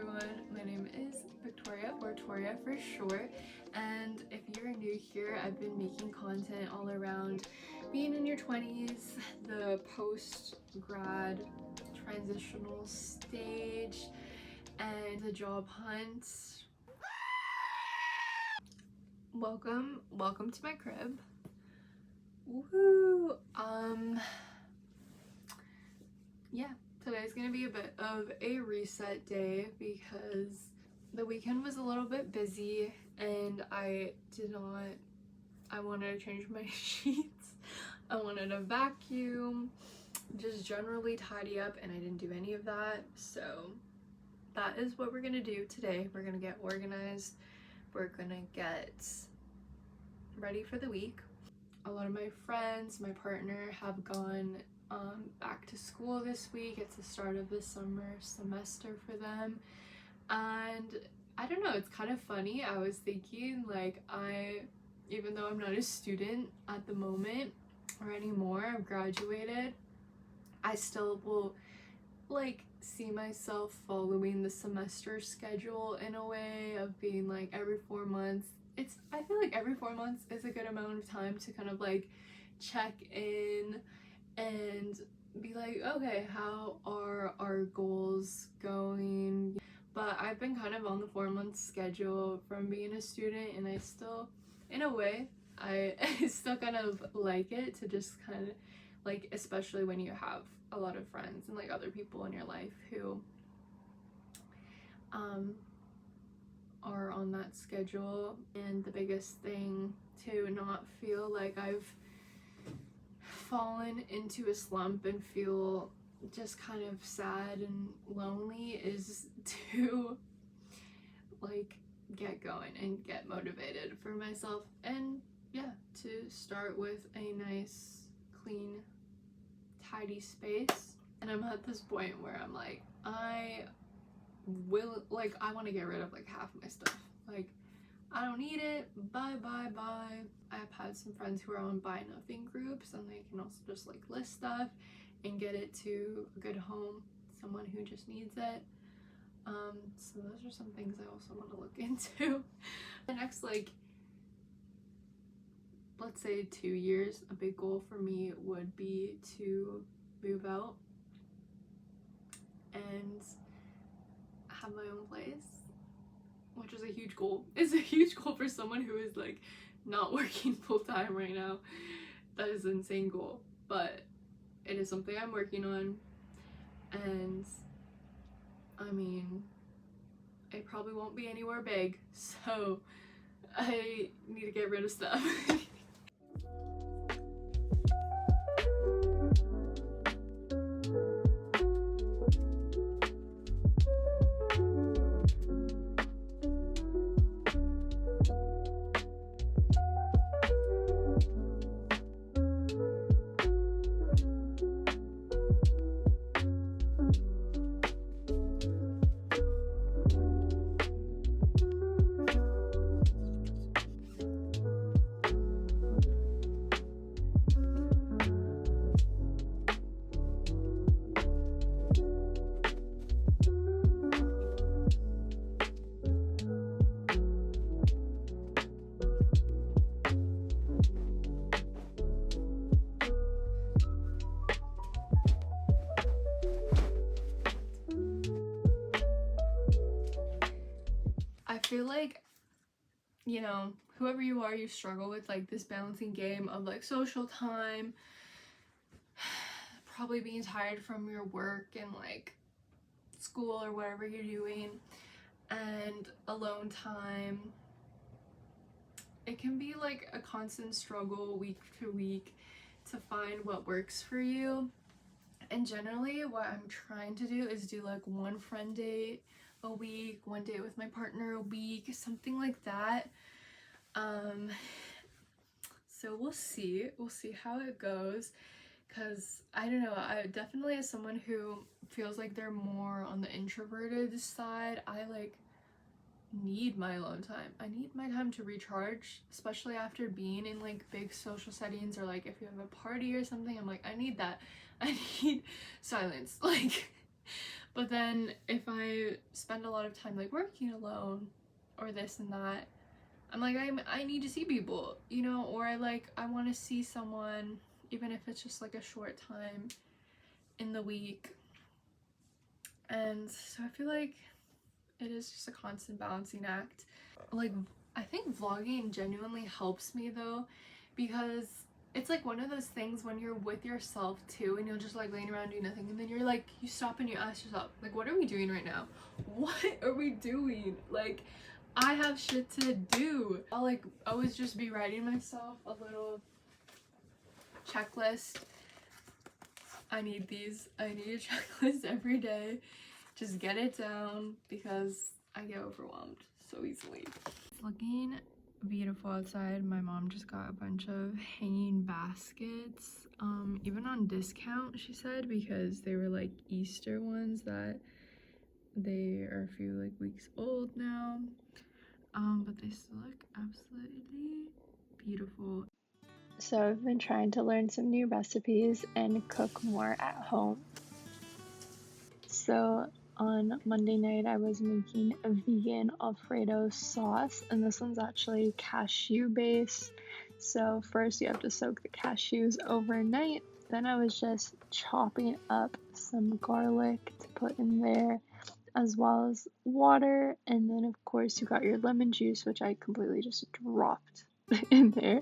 everyone, my name is Victoria, or Toria for short, and if you're new here, I've been making content all around being in your 20s, the post-grad transitional stage, and the job hunt. Welcome to my crib. Woo! Yeah, today's gonna be a bit of a reset day because the weekend was a little bit busy and I wanted to change my sheets. I wanted to vacuum, just generally tidy up, and I didn't do any of that. So that is what we're gonna do today. We're gonna get organized. We're gonna get ready for the week. A lot of my friends, my partner have gone back to school this week. It's the start of the summer semester for them, and I don't know, it's kind of funny. I was thinking, like, even though I'm not a student at the moment or anymore, I've graduated, I still will like see myself following the semester schedule in a way of being like every 4 months. I feel like every 4 months is a good amount of time to kind of like check in and be like, okay, how are our goals going? But I've been kind of on the 4-month schedule from being a student, and I still, in a way, I still kind of like it to just kind of like, especially when you have a lot of friends and like other people in your life who are on that schedule. And the biggest thing to not feel like I've fallen into a slump and feel just kind of sad and lonely is to like get going and get motivated for myself, and yeah, to start with a nice clean tidy space. And I'm at this point where I'm like, I want to get rid of like half my stuff. Like, I don't need it, bye. I've had some friends who are on buy nothing groups, and they can also just like list stuff and get it to a good home, someone who just needs it. So those are some things I also want to look into. The next, like, let's say 2 years, a big goal for me would be to move out and have my own place, which is a huge goal. It's a huge goal for someone who is like not working full-time right now. That is an insane goal, but it is something I'm working on. And I mean, it probably won't be anywhere big, so I need to get rid of stuff. I feel like, you know, whoever you are, you struggle with like this balancing game of like social time, probably being tired from your work and like school or whatever you're doing, and alone time. It can be like a constant struggle week to week to find what works for you. And generally what I'm trying to do is do like one friend date a week, one date with my partner a week, something like that. So we'll see how it goes, because I don't know, I definitely, as someone who feels like they're more on the introverted side, I like need my alone time. I need my time to recharge, especially after being in like big social settings, or like if you have a party or something. I'm like, I need that. I need silence. Like, But then if I spend a lot of time like working alone or this and that, I'm like, I need to see people, you know, or I want to see someone, even if it's just like a short time in the week. And so I feel like it is just a constant balancing act. Like, I think vlogging genuinely helps me though, because it's like one of those things when you're with yourself too and you're just like laying around doing nothing, and then you're like, you stop and you ask yourself, like, what are we doing right now? What are we doing? Like, I have shit to do. I'll like always just be writing myself a little checklist. I need a checklist every day. Just get it down because I get overwhelmed so easily. It's looking beautiful outside. My mom just got a bunch of hanging baskets, even on discount, she said, because they were like Easter ones that they are a few like weeks old now. But they still look absolutely beautiful. So I've been trying to learn some new recipes and cook more at home. So on Monday night I was making a vegan Alfredo sauce, and this one's actually cashew based. So first you have to soak the cashews overnight. Then I was just chopping up some garlic to put in there, as well as water, and then of course you got your lemon juice, which I completely just dropped in there.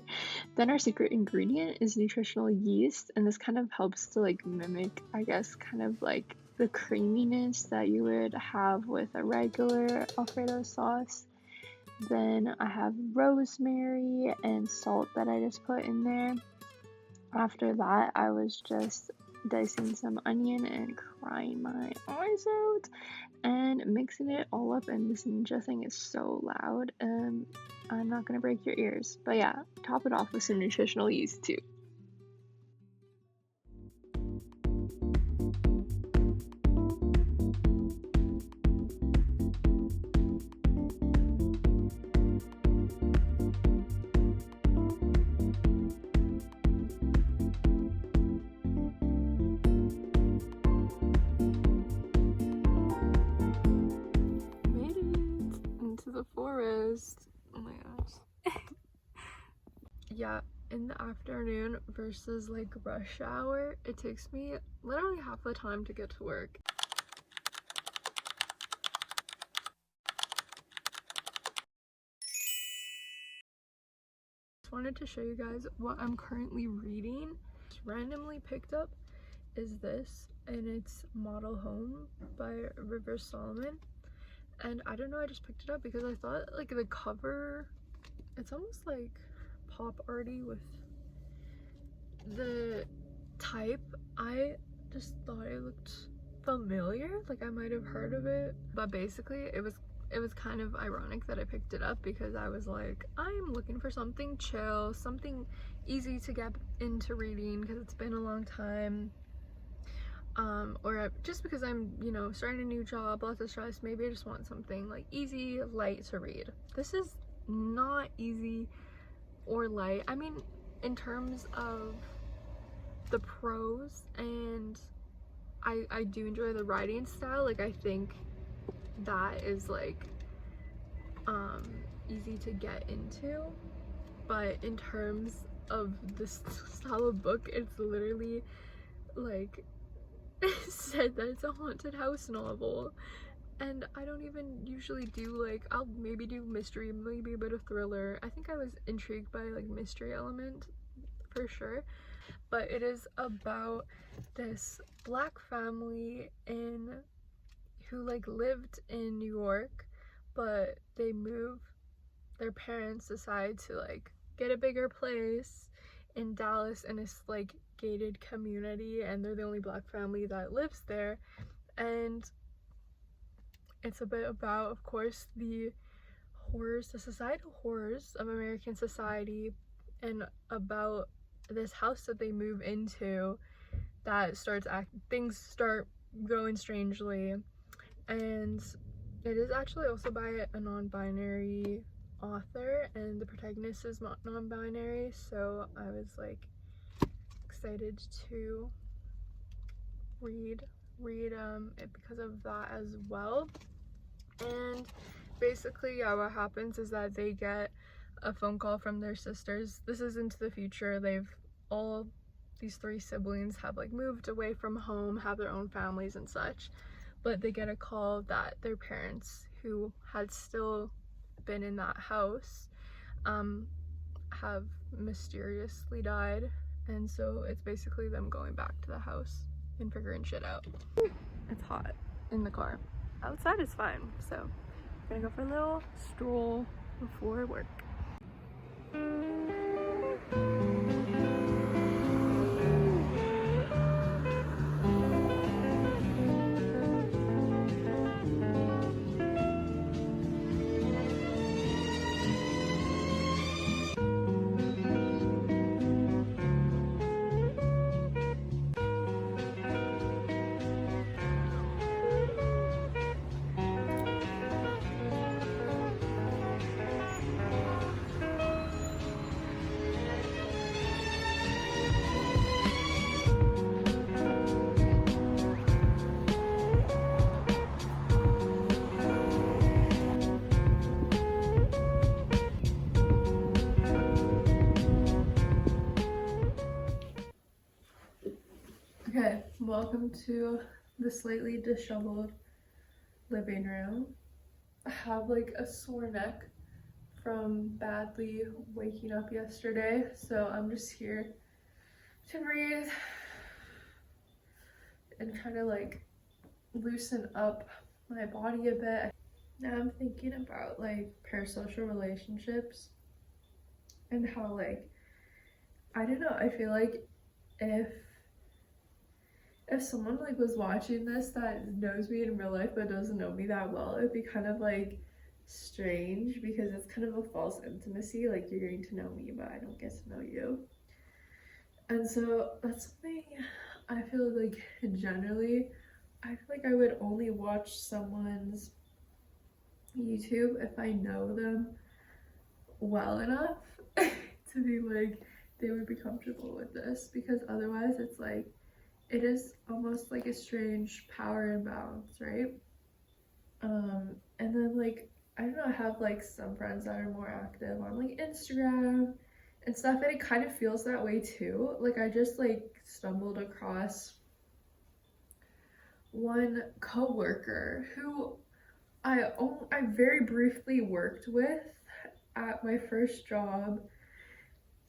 Then our secret ingredient is nutritional yeast, and this kind of helps to like mimic, I guess, kind of like the creaminess that you would have with a regular Alfredo sauce. Then I have rosemary and salt that I just put in there. After that, I was just dicing some onion and crying my eyes out and mixing it all up, and this ninja thing is so loud. I'm not gonna break your ears, but yeah, top it off with some nutritional yeast too. Made it into the forest. Oh my gosh. Yeah, in the afternoon versus like rush hour, it takes me literally half the time to get to work. Just wanted to show you guys what I'm currently reading. Just randomly picked up is this, and it's Model Home by River Solomon. And I don't know, I just picked it up because I thought like the cover, it's almost like pop arty with the type. I just thought it looked familiar, like I might have heard of it, but basically it was kind of ironic that I picked it up because I was like, I'm looking for something chill, something easy to get into reading because it's been a long time, or just because I'm, you know, starting a new job, lots of stress, maybe I just want something like easy, light to read. This is not easy or light. I mean, in terms of the prose, and I do enjoy the writing style. Like, I think that is like easy to get into, but in terms of this style of book, it's literally like said that it's a haunted house novel, and I don't even usually do, like, I'll maybe do mystery, maybe a bit of thriller. I think I was intrigued by like mystery element for sure, but it is about this black family in who like lived in New York, but their parents decide to like get a bigger place in Dallas in this like gated community, and they're the only black family that lives there. And it's a bit about, of course, the horrors, the societal horrors of American society, and about this house that they move into that things start going strangely. And it is actually also by a non-binary author, and the protagonist is not non-binary, so I was like excited to read read it because of that as well. And basically, yeah, what happens is that they get a phone call from their sisters. This is into the future. All these 3 siblings have like moved away from home, have their own families and such, but they get a call that their parents, who had still been in that house, have mysteriously died. And so it's basically them going back to the house and figuring shit out. It's hot in the car. Outside is fine, so I'm gonna go for a little stroll before work. Okay, welcome to the slightly disheveled living room. I have like a sore neck from badly waking up yesterday, so I'm just here to breathe and try to like loosen up my body a bit. Now I'm thinking about like parasocial relationships and how, like, I don't know, I feel like if someone like was watching this that knows me in real life but doesn't know me that well, it'd be kind of like strange because it's kind of a false intimacy. Like, you're getting to know me but I don't get to know you. And so that's something I feel like generally, I feel like I would only watch someone's YouTube if I know them well enough to be like, they would be comfortable with this, because otherwise it's like, it is almost like a strange power imbalance, right? And then like, I don't know, I have like some friends that are more active on like Instagram and stuff, and it kind of feels that way too. Like, I just like stumbled across one coworker who I very briefly worked with at my first job.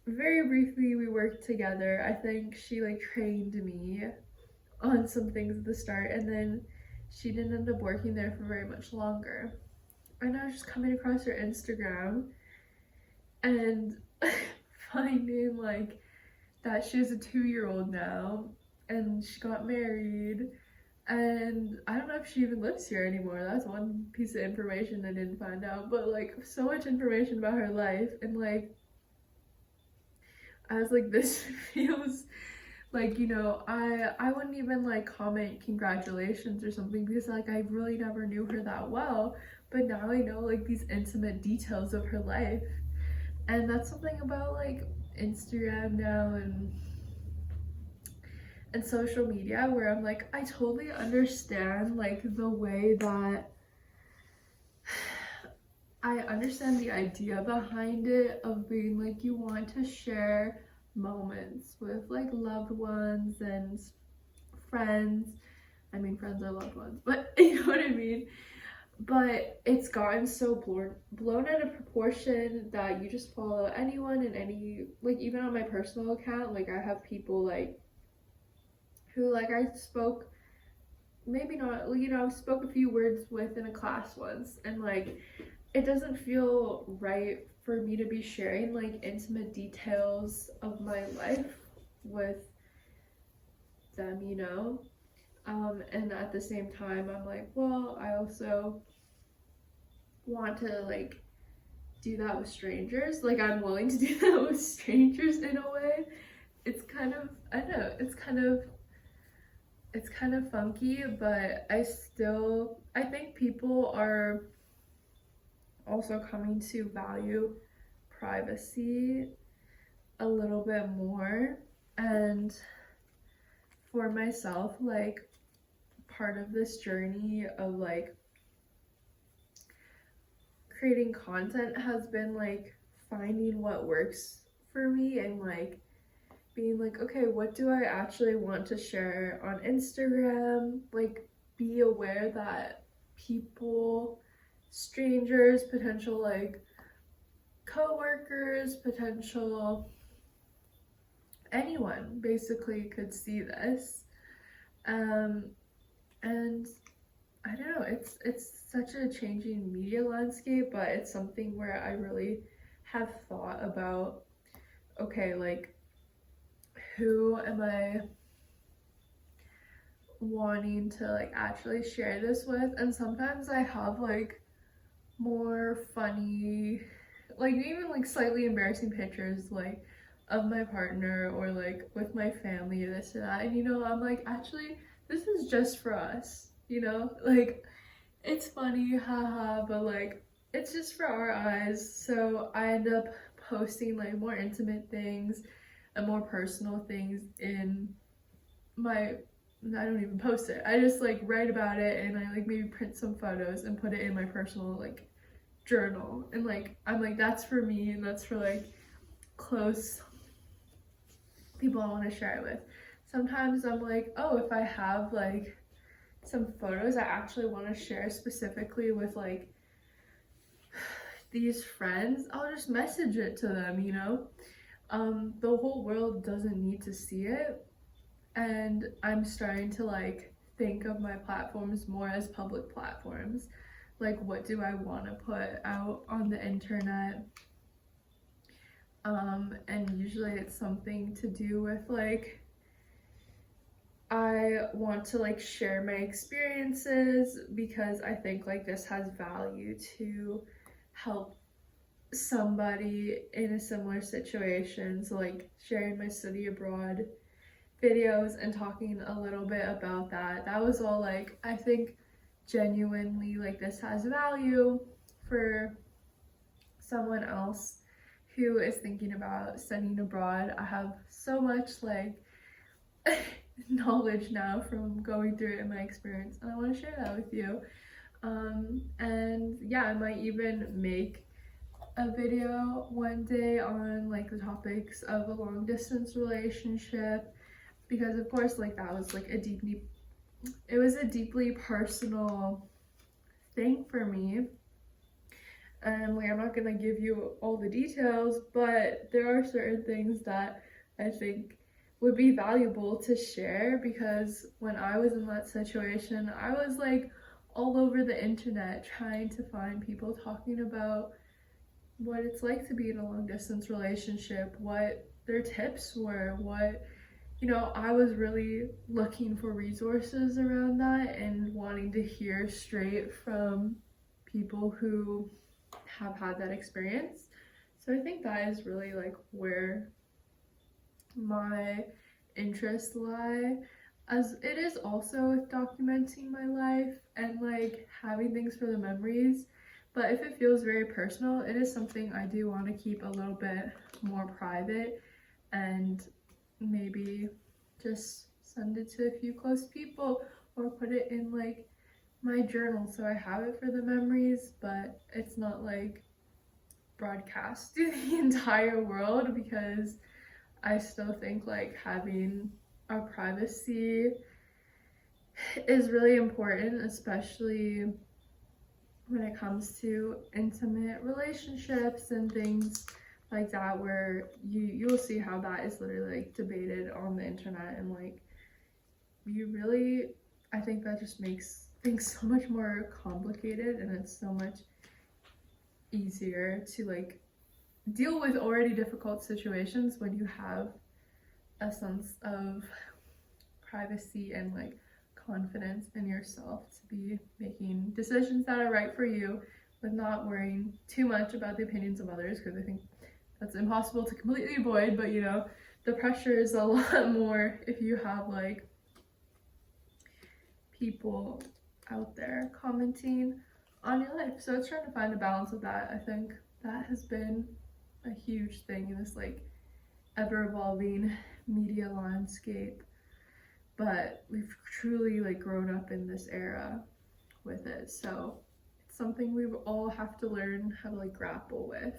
Very briefly we worked together. I think she like trained me on some things at the start, and then she didn't end up working there for very much longer. And I was just coming across her Instagram and finding like that she has a 2-year-old now and she got married, and I don't know if she even lives here anymore. That's one piece of information I didn't find out, but like so much information about her life. And like, I was like, this feels like, you know, I wouldn't even like comment congratulations or something, because like I really never knew her that well, but now I know like these intimate details of her life. And that's something about like Instagram now and social media, where I'm like, I totally understand like the way that I understand the idea behind it, of being like, you want to share moments with like loved ones and friends. I mean, friends are loved ones, but you know what I mean? But it's gotten so blown out of proportion that you just follow anyone and any, like, even on my personal account, like I have people like who like I spoke, maybe not, you know, spoke a few words with in a class once, and like it doesn't feel right for me to be sharing like intimate details of my life with them, you know? And at the same time, I'm like, well, I also want to like do that with strangers. Like, I'm willing to do that with strangers in a way. It's kind of, I don't know, it's kind of funky, but I think people are also coming to value privacy a little bit more. And for myself, like, part of this journey of like creating content has been like finding what works for me and like being like, okay, what do I actually want to share on Instagram? Like, be aware that people, strangers, potential like co-workers, potential anyone basically could see this. And I don't know, it's such a changing media landscape, but it's something where I really have thought about, okay, like, who am I wanting to like actually share this with? And sometimes I have like more funny, like even like slightly embarrassing pictures like of my partner or like with my family, this and that, and you know, I'm like, actually this is just for us, you know, like it's funny, haha, but like it's just for our eyes. So I end up posting like more intimate things and more personal things in my, I don't even post it, I just like write about it and I like maybe print some photos and put it in my personal like journal, and like I'm like, that's for me and that's for like close people I want to share it with. Sometimes I'm like, oh, if I have like some photos I actually want to share specifically with like these friends, I'll just message it to them, you know. The whole world doesn't need to see it, and I'm starting to like think of my platforms more as public platforms. Like, what do I want to put out on the internet? And usually it's something to do with like, I want to like share my experiences because I think like this has value to help somebody in a similar situation. So like sharing my study abroad videos and talking a little bit about that. That was all like, I think genuinely like this has value for someone else who is thinking about studying abroad. I have so much like knowledge now from going through it in my experience, and I want to share that with you. And yeah, I might even make a video one day on like the topics of a long distance relationship, because of course like that was like it was a deeply personal thing for me. And like, I'm not gonna give you all the details, but there are certain things that I think would be valuable to share, because when I was in that situation, I was like all over the internet trying to find people talking about what it's like to be in a long distance relationship, what their tips were, what, you know, I was really looking for resources around that and wanting to hear straight from people who have had that experience. So I think that is really like where my interests lie, as it is also with documenting my life and like having things for the memories. But if it feels very personal, it is something I do want to keep a little bit more private and maybe just send it to a few close people or put it in like my journal so I have it for the memories, but it's not like broadcast to the entire world, because I still think like having our privacy is really important, especially when it comes to intimate relationships and things like that, where you'll see how that is literally like debated on the internet, and like you really, I think that just makes things so much more complicated, and it's so much easier to like deal with already difficult situations when you have a sense of privacy and like confidence in yourself to be making decisions that are right for you, with not worrying too much about the opinions of others, because I think that's impossible to completely avoid. But you know, the pressure is a lot more if you have like people out there commenting on your life. So it's trying to find a balance of that. I think that has been a huge thing in this like ever evolving media landscape. but we've truly like grown up in this era with it, so it's something we all have to learn how to like grapple with.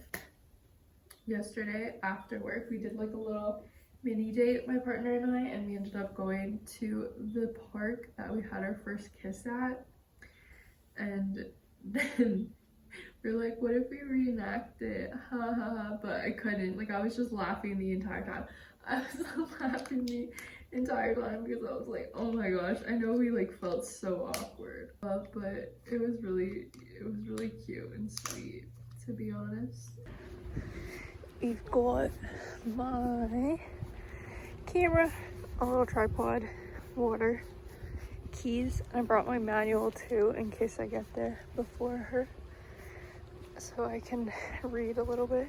Yesterday after work we did like a little mini date, my partner and I, and we ended up going to the park that we had our first kiss at. And then we're like, what if we reenact it? Ha ha ha. But I couldn't. Like, I was just laughing the entire time. I was laughing the entire time because I was like, oh my gosh, I know we like felt so awkward. But it was really cute and sweet, to be honest. We've got my camera, a little tripod, water, keys. I brought my manual too in case I get there before her, so I can read a little bit.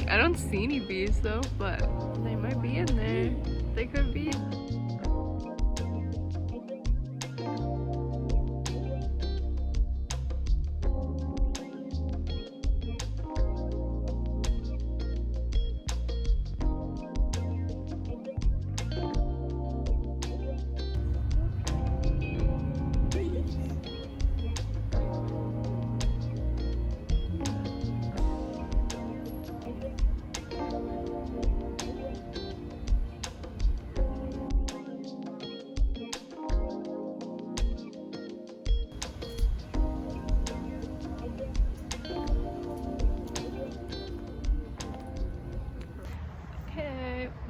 I don't see any bees though, but they might be in there. They could be.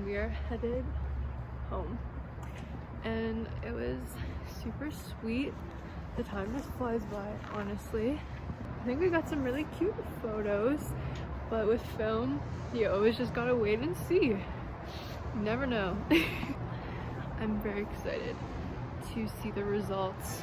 We are headed home, and it was super sweet. The time just flies by, honestly. I think we got some really cute photos, but with film you always just gotta wait and see. You never know. I'm very excited to see the results.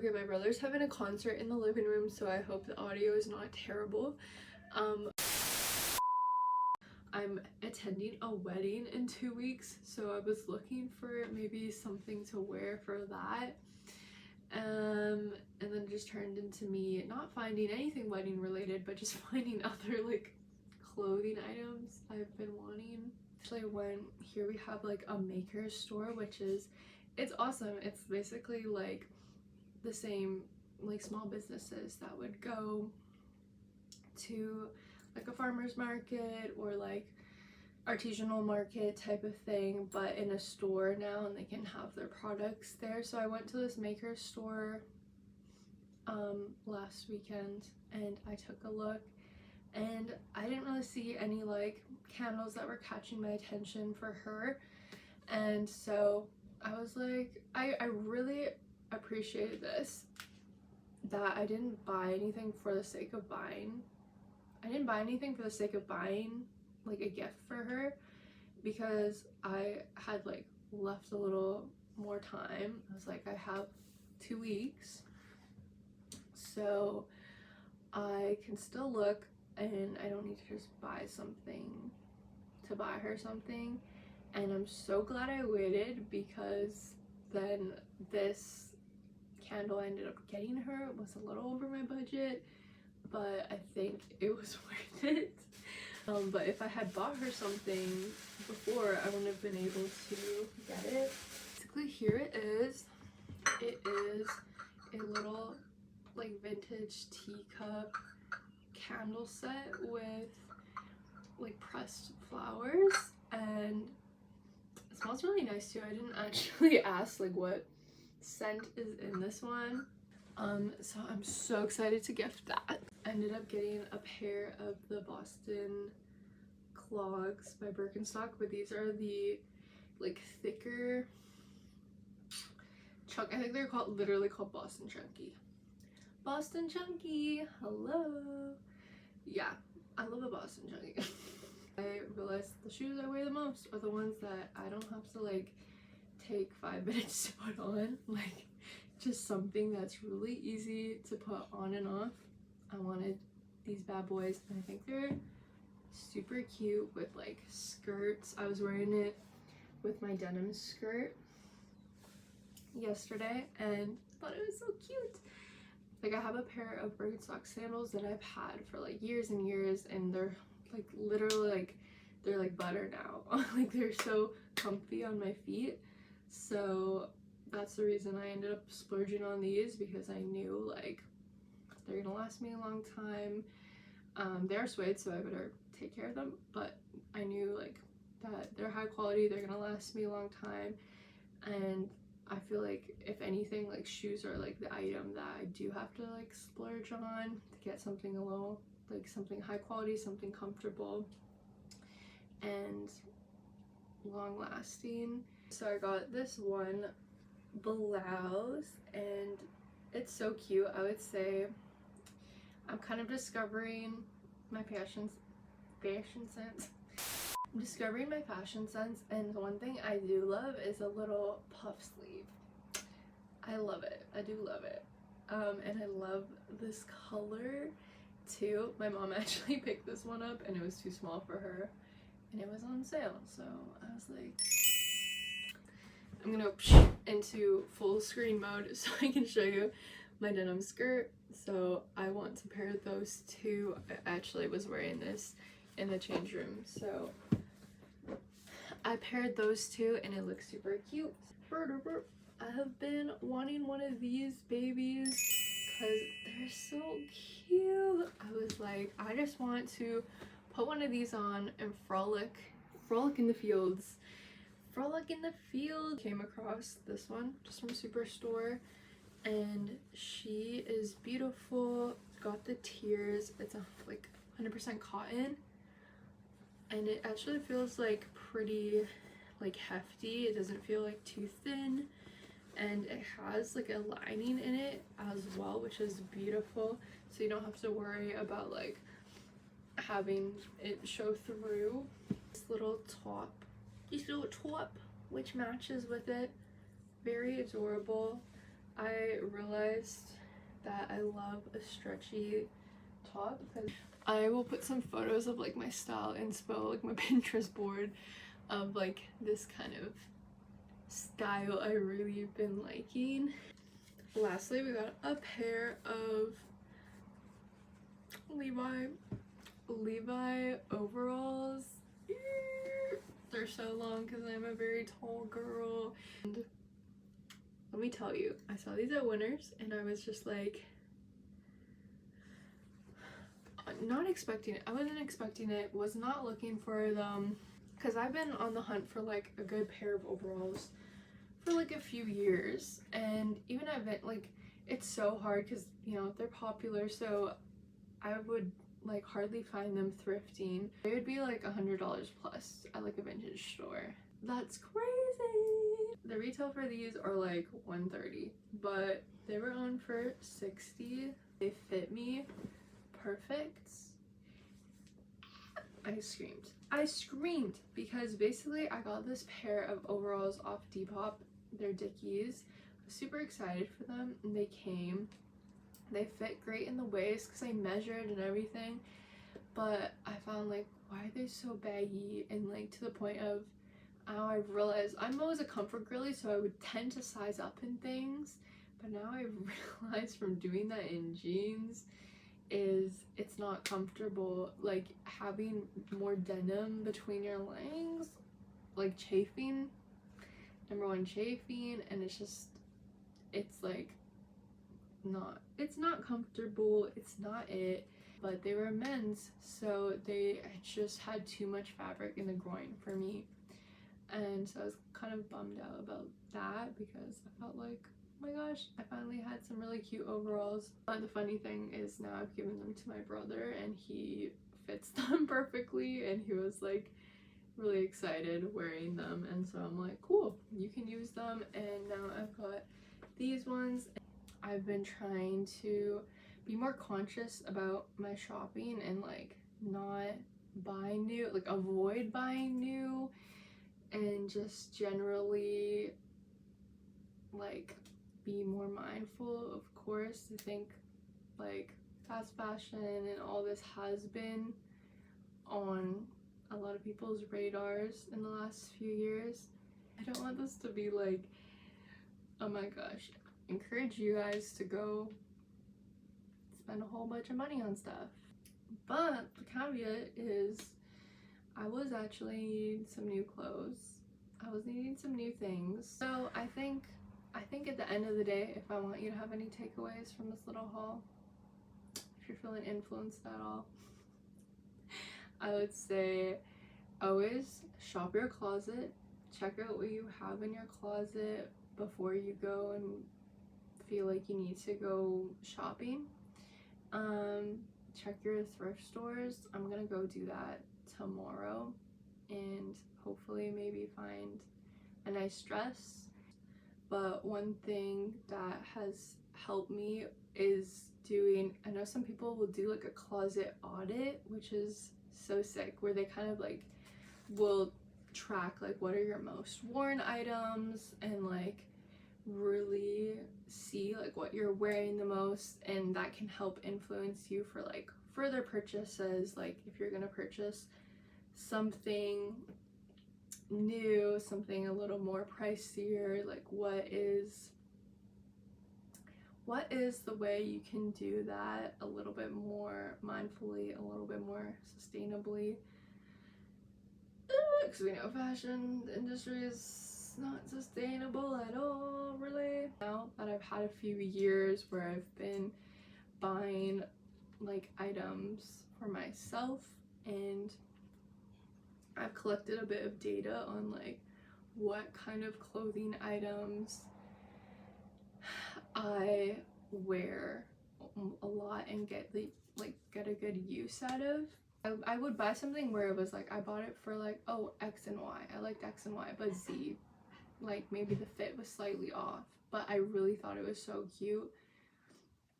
Okay, my brother's having a concert in the living room, so I hope the audio is not terrible. I'm attending a wedding in 2 weeks, so I was looking for maybe something to wear for that. And then it just turned into me not finding anything wedding related, but just finding other like clothing items I've been wanting. Actually, here we have like a maker's store, which is, it's awesome. It's basically like the same like small businesses that would go to like a farmer's market or like artisanal market type of thing, but in a store now, and they can have their products there. So I went to this maker's store last weekend and I took a look, and I didn't really see any like candles that were catching my attention for her, and so I was like, I really appreciated this, that I didn't buy anything for the sake of buying. I didn't buy anything for the sake of buying like a gift for her, because I had like left a little more time. I was like, I have 2 weeks, so I can still look, and I don't need to just buy something to buy her something. And I'm so glad I waited, because then this candle I ended up getting her was a little over my budget, but I think it was worth it. But if I had bought her something before, I wouldn't have been able to get it. Basically, here it is. It is a little like vintage teacup candle set with like pressed flowers, and it smells really nice too. I didn't actually ask like what scent is in this one. So I'm so excited to gift that. I ended up getting a pair of the Boston clogs by Birkenstock, but these are the like thicker chunk. I think they're literally called Boston Chunky. Boston Chunky, hello. Yeah, I love a Boston Chunky. I realized the shoes I wear the most are the ones that I don't have to like take 5 minutes to put on, like just something that's really easy to put on and off. I wanted these bad boys, and I think they're super cute with like skirts. I was wearing it with my denim skirt yesterday and thought it was so cute. Like, I have a pair of Birkenstock sandals that I've had for like years and years, and they're like literally like they're like butter now. Like, they're so comfy on my feet. So that's the reason I ended up splurging on these, because I knew like they're gonna last me a long time. They're suede, so I better take care of them, but I knew like that they're high quality, they're gonna last me a long time. And I feel like, if anything, like shoes are like the item that I do have to like splurge on to get something a little like something high quality, something comfortable and long lasting. So I got this one blouse, and it's so cute. I would say I'm kind of discovering my fashion sense. I'm discovering my fashion sense, and the one thing I do love is a little puff sleeve. I love it. I do love it. And I love this color too. My mom actually picked this one up, and it was too small for her, and it was on sale, so I was like, I'm gonna into full screen mode so I can show you my denim skirt. So I want to pair those two. I actually was wearing this in the change room, so I paired those two and it looks super cute. I have been wanting one of these babies because they're so cute. I was like, I just want to put one of these on and frolic in the fields. Frolic in the field. Came across this one just from Superstore, and she is beautiful. Got the tiers. It's a like 100% cotton, and it actually feels like pretty like hefty. It doesn't feel like too thin, and it has like a lining in it as well, which is beautiful, so you don't have to worry about like having it show through. This little top which matches with it, very adorable. I realized that I love a stretchy top because I will put some photos of like my style inspo, like my Pinterest board of like this kind of style I really been liking. Lastly, we got a pair of Levi overalls. They're so long because I'm a very tall girl. And let me tell you, I saw these at Winners and I was just like, not expecting it. I wasn't expecting it, was not looking for them because I've been on the hunt for like a good pair of overalls for like a few years, and even at like it's so hard because you know they're popular, so I would like hardly find them thrifting. They would be like $100 plus at like a vintage store. That's crazy. The retail for these are like $130, but they were on for $60. They fit me perfect. I screamed because basically I got this pair of overalls off Depop. They're Dickies. I was super excited for them, and they came. They fit great in the waist because I measured and everything, but I found like, why are they so baggy, and like to the point of now I've realized I'm always a comfort girly, so I would tend to size up in things, but now I realized from doing that in jeans is it's not comfortable. Like having more denim between your legs, like chafing, number one, chafing, and it's like it's not comfortable, it's not it. But they were men's, so I just had too much fabric in the groin for me, and so I was kind of bummed out about that because I felt like, oh my gosh, I finally had some really cute overalls. But the funny thing is now I've given them to my brother and he fits them perfectly, and he was like really excited wearing them, and so I'm like, cool, you can use them. And now I've got these ones. I've been trying to be more conscious about my shopping and like not buy new, like avoid buying new, and just generally like be more mindful. Of course, I think like fast fashion and all this has been on a lot of people's radars in the last few years. I don't want this to be like, oh my gosh, encourage you guys to go spend a whole bunch of money on stuff. But the caveat is I was actually needing some new clothes. I was needing some new things. So I think at the end of the day, if I want you to have any takeaways from this little haul, if you're feeling influenced at all, I would say always shop your closet. Check out what you have in your closet before you go and feel like you need to go shopping. Check your thrift stores. I'm gonna go do that tomorrow and hopefully maybe find a nice dress. But one thing that has helped me is I know some people will do like a closet audit, which is so sick, where they kind of like will track like what are your most worn items and like really see like what you're wearing the most, and that can help influence you for like further purchases. Like if you're gonna purchase something new, something a little more pricier, like what is the way you can do that a little bit more mindfully, a little bit more sustainably, because we know fashion industry is not sustainable at all, really. Now that I've had a few years where I've been buying like items for myself, and I've collected a bit of data on like what kind of clothing items I wear a lot and get a good use out of. I would buy something where it was like I bought it for like, oh, X and Y, I liked X and Y, but Z, like maybe the fit was slightly off, but I really thought it was so cute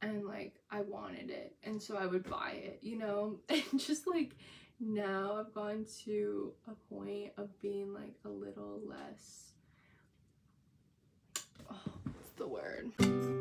and like I wanted it, and so I would buy it, you know. And just like now I've gone to a point of being like a little less, oh, what's the word, started.